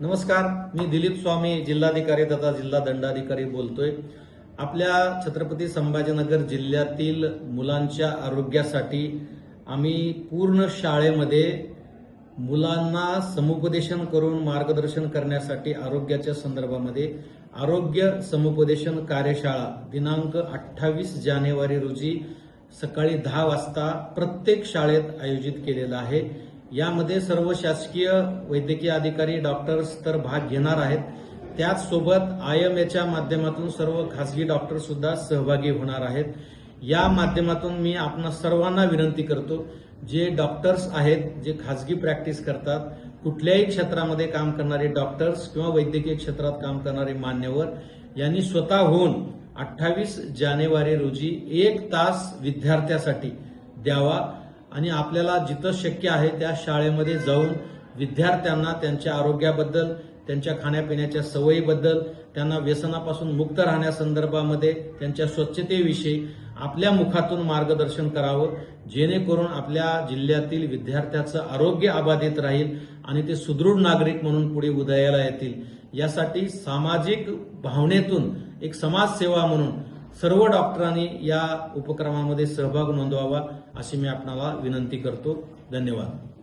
नमस्कार, मी दिलीप स्वामी, जिल्हाधिकारी तथा जिल्हा दंडाधिकारी बोलतोय। आपल्या छत्रपती संभाजीनगर जिल्ह्यातील मुलांच्या आरोग्यासाठी आम्ही पूर्ण शाळेमध्ये मुलांना समुपदेशन करून मार्गदर्शन करण्यासाठी आरोग्याच्या संदर्भामध्ये आरोग्य समुपदेशन कार्यशाळा दिनांक 28 जानेवारी रोजी सकाळी 10 वाजता प्रत्येक शाळेत आयोजित केलेला आहे। यामध्ये सर्व शासकीय वैद्यकीय अधिकारी डॉक्टर्स तर भाग घेणार आहेत। त्याचसोबत IMAच्या माध्यमातून सर्व खासगी डॉक्टर सुद्धा सहभागी होणार आहेत। या माध्यमातून मी आपणा सर्वांना विनंती करतो, जे डॉक्टर्स आहेत, जे खासगी प्रॅक्टिस करतात, कुठल्याही क्षेत्रामध्ये काम करणारे डॉक्टर्स किंवा वैद्यकीय क्षेत्रात काम करणारे मान्यवर यांनी स्वतःहून 28 जानेवारी रोजी 1 तास विद्यार्थ्यासाठी द्यावा आणि आपल्याला जिथं शक्य आहे त्या शाळेमध्ये जाऊन विद्यार्थ्यांना त्यांच्या आरोग्याबद्दल, त्यांच्या खाण्यापिण्याच्या सवयीबद्दल, त्यांना व्यसनापासून मुक्त राहण्यासंदर्भामध्ये, त्यांच्या स्वच्छतेविषयी आपल्या मुखातून मार्गदर्शन करावं, जेणेकरून आपल्या जिल्ह्यातील विद्यार्थ्याचं आरोग्य अबाधित राहील आणि ते सुदृढ नागरिक म्हणून पुढे उदयाला येतील। यासाठी सामाजिक भावनेतून एक समाजसेवा म्हणून सर्व डॉक्टरांनी या उपक्रमामध्ये सहभाग नोंदवावा अशी मी आपणाला विनंती करतो। धन्यवाद।